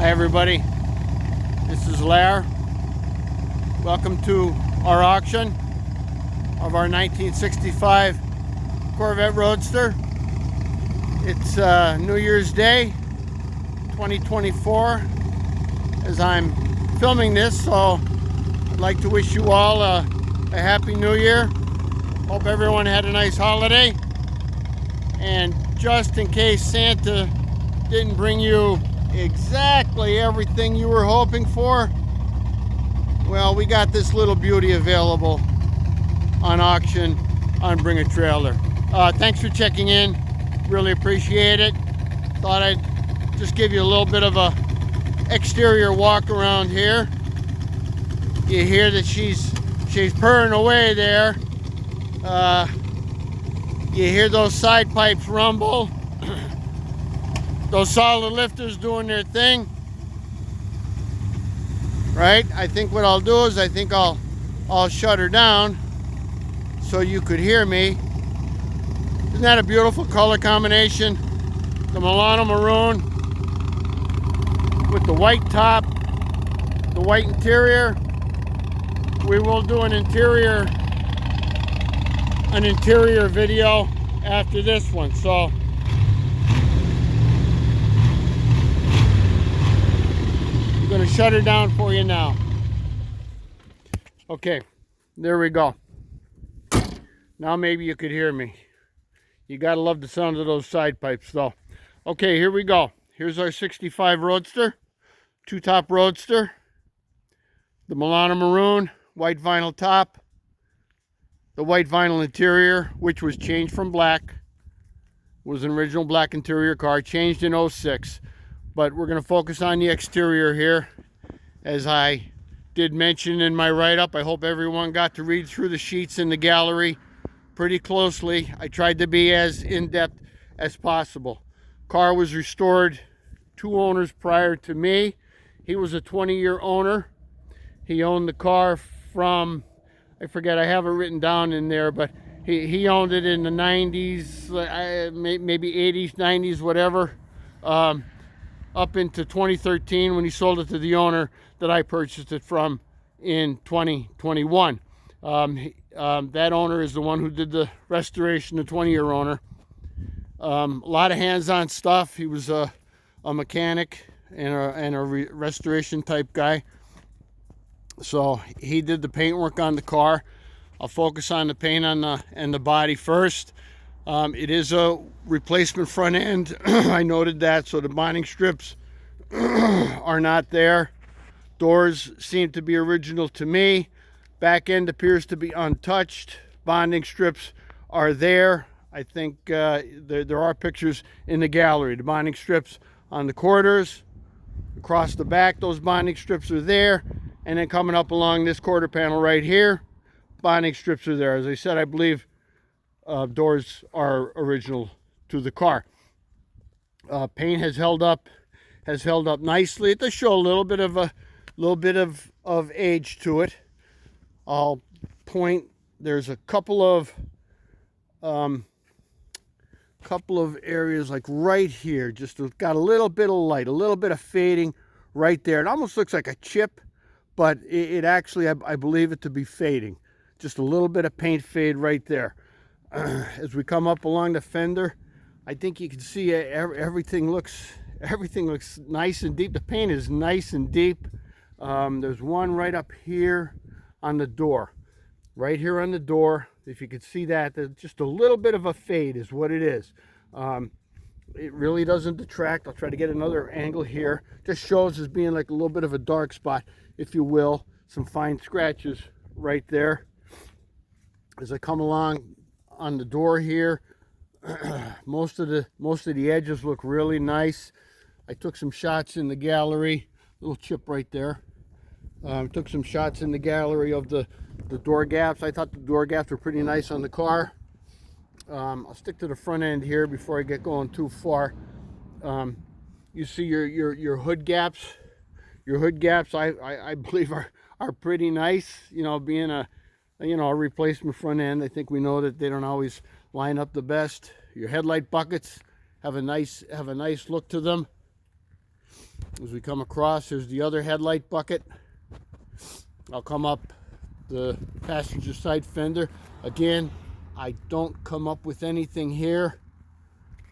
Hi everybody, this is Lair. Welcome to our auction of our 1965 Corvette Roadster. It's New Year's Day 2024 as I'm filming this, so I'd like to wish you all a happy new year. Hope everyone had a nice holiday, and just in case Santa didn't bring you exactly everything you were hoping for, well, we got this little beauty available on auction on Bring a Trailer. Thanks for checking in, really appreciate it. Thought I'd just give you a little bit of a exterior walk around here. You hear that she's purring away there. You hear those side pipes rumble. Those solid lifters doing their thing, right? I think what I'll do is I'll shut her down so you could hear me. Isn't that a beautiful color combination? The Milano maroon with the white top, the white interior. We will do an interior video after this one, so I'm going to shut her down for you now. Okay, there we go. Now maybe you could hear me. You gotta love the sound of those side pipes though. Okay, here we go. Here's our 65 Roadster, two-top Roadster. The Milano maroon, white vinyl top, the white vinyl interior, which was changed from black. Was an original black interior car, changed in 06. But we're going to focus on the exterior here. As I did mention in my write-up, I hope everyone got to read through the sheets in the gallery pretty closely. I tried to be as in-depth as possible. Car was restored 2 owners prior to me. He was a 20-year owner. He owned the car from, I forget, I have it written down in there, but he owned it in the 90s, maybe 80s, 90s, whatever. Up into 2013 when he sold it to the owner that I purchased it from in 2021. That owner is the one who did the restoration, the 20-year owner. A lot of hands-on stuff. He was a mechanic and a restoration type guy. So he did the paint work on the car. I'll focus on the paint on the body first. It is a replacement front end. I noted that, so the bonding strips are not there. Doors seem to be original to me. Back end appears to be untouched. Bonding strips are there. I think there are pictures in the gallery. The bonding strips on the quarters. Across the back, those bonding strips are there. And then coming up along this quarter panel right here, bonding strips are there. As I said, I believe doors are original to the car. Paint has held up nicely. It does show a little bit of age to it. I'll point. There's a couple of areas like right here, just got a little bit of light, a little bit of fading right there. It almost looks like a chip, but it actually, I believe it to be fading. Just a little bit of paint fade right there. As we come up along the fender, I think you can see everything looks nice and deep. The paint is nice and deep. There's one right up here on the door, right here on the door. If you could see that, there's just a little bit of a fade is what it is. It really doesn't detract. I'll try to get another angle here. Just shows as being like a little bit of a dark spot, if you will. Some fine scratches right there. As I come along on the door here, most of the edges look really nice. I took some shots in the gallery. Little chip right there. Took some shots in the gallery of the door gaps. I thought the door gaps were pretty nice on the car. I'll stick to the front end here before I get going too far. You see your hood gaps. Your hood gaps, I believe, are pretty nice. You know, being a replacement front end, I think we know that they don't always line up the best. Your headlight buckets have a nice look to them. As we come across, there's the other headlight bucket. I'll come up the passenger side fender. Again, I don't come up with anything here.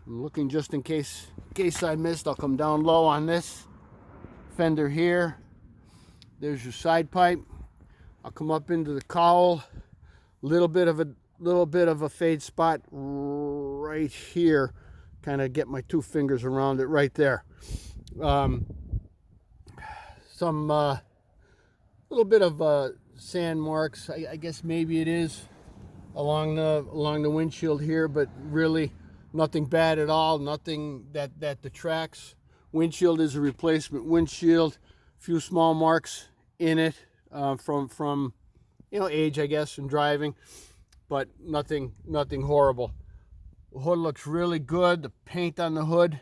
I'm looking just in case I missed. I'll come down low on this fender here. There's your side pipe. I'll come up into the cowl. Little bit of a fade spot right here. Kind of get my two fingers around it right there. Some little bit of sand marks. I guess maybe it is along the windshield here, but really nothing bad at all. Nothing that detracts. Windshield is a replacement windshield. A few small marks in it from age, I guess, and driving, but nothing horrible. The hood looks really good. The paint on the hood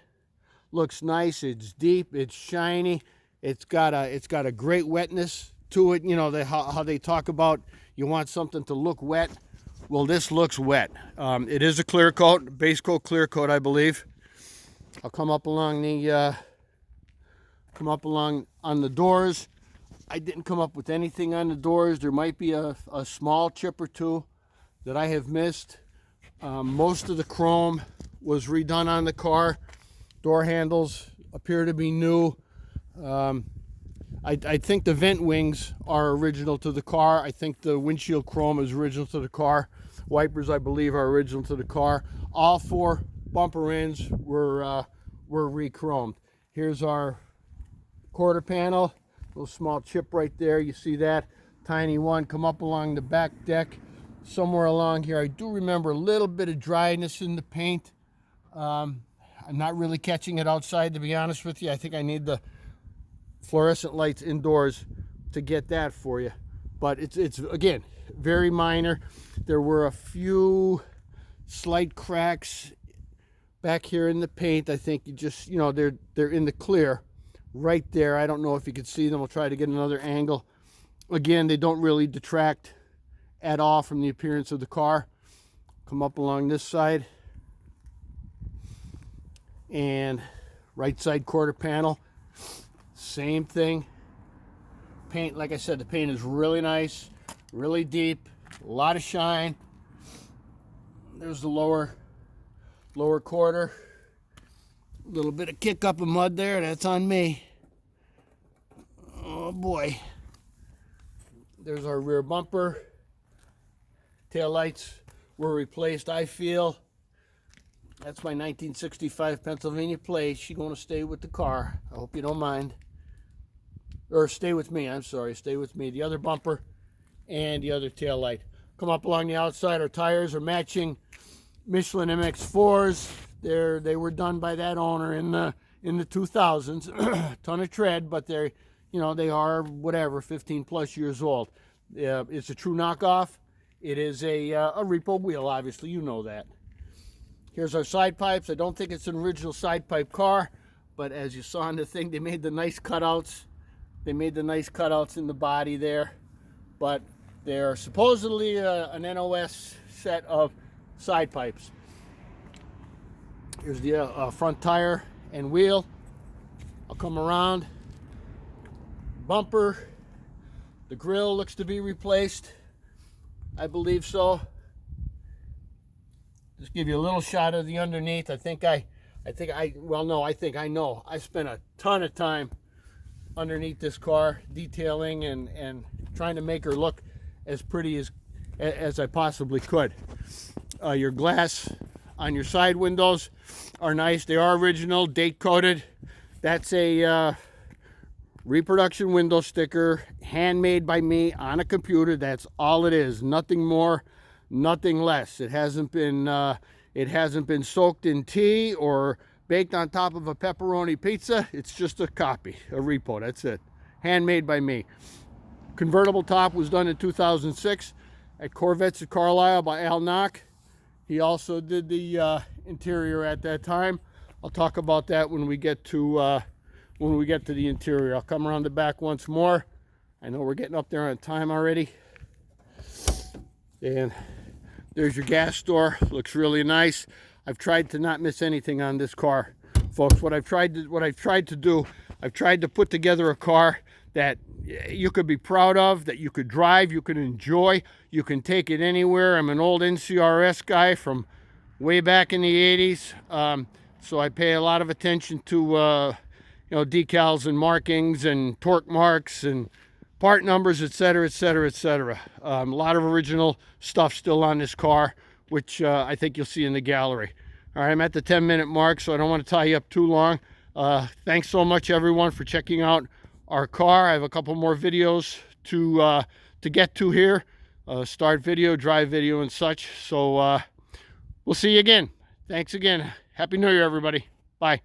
looks nice. It's deep. It's shiny. It's got a great wetness to it. How they talk about you want something to look wet. Well, this looks wet. It is a clear coat, base coat clear coat, I believe. I'll come up along on the doors. I didn't come up with anything on the doors. There might be a small chip or two that I have missed. Most of the chrome was redone on the car. Door handles appear to be new. I think the vent wings are original to the car. I think the windshield chrome is original to the car. Wipers, I believe, are original to the car. All four bumper ends were re-chromed. Here's our quarter panel. Little small chip right there. You see that? Tiny one. Come up along the back deck. Somewhere along here, I do remember a little bit of dryness in the paint. I'm not really catching it outside, to be honest with you. I think I need the fluorescent lights indoors to get that for you. But it's again, very minor. There were a few slight cracks back here in the paint. I think you just, they're in the clear right there. I don't know if you can see them. I'll try to get another angle. Again, they don't really detract at all from the appearance of the car. Come up along this side. And right side quarter panel. Same thing. Paint, like I said, the paint is really nice, really deep, a lot of shine. There's the lower quarter. A little bit of kick up of mud there. That's on me. Oh boy. There's our rear bumper. Tail lights were replaced, I feel. That's my 1965 Pennsylvania plate. She's going to stay with the car. I hope you don't mind. Or stay with me, I'm sorry. Stay with me. The other bumper and the other tail light. Come up along the outside. Our tires are matching Michelin MX4s. They were done by that owner in the 2000s. Ton of tread, but they are whatever, 15 plus years old. It's a true knockoff. It is a repo wheel, obviously, you know that. Here's our side pipes. I don't think it's an original side pipe car, but as you saw in the thing, they made the nice cutouts. They made the nice cutouts in the body there, but they're supposedly an NOS set of side pipes. Here's the front tire and wheel. I'll come around. Bumper. The grill looks to be replaced. I believe so. Just give you a little shot of the underneath. I know. I spent a ton of time underneath this car, detailing and trying to make her look as pretty as I possibly could. Your glass on your side windows are nice. They are original, date coded. That's a reproduction window sticker, handmade by me on a computer. That's all it is. Nothing more, nothing less. It hasn't been soaked in tea or baked on top of a pepperoni pizza. It's just a copy, a repo. That's it. Handmade by me. Convertible top was done in 2006 at Corvettes at Carlisle by Al Knock. He also did the interior at that time. I'll talk about that when we get to the interior. I'll come around the back once more. I know we're getting up there on time already. And there's your gas store. Looks really nice. I've tried to not miss anything on this car, folks. What I've tried to do, I've tried to put together a car that you could be proud of, that you could drive, you could enjoy, you can take it anywhere. I'm an old NCRS guy from way back in the 80s, so I pay a lot of attention to decals and markings and torque marks and part numbers, etc., etc., etc. A lot of original stuff still on this car, which I think you'll see in the gallery. All right, I'm at the 10-minute mark, so I don't want to tie you up too long. Thanks so much, everyone, for checking out our car. I have a couple more videos to get to here. Start video, drive video, and such. So we'll see you again. Thanks again. Happy New Year, everybody. Bye.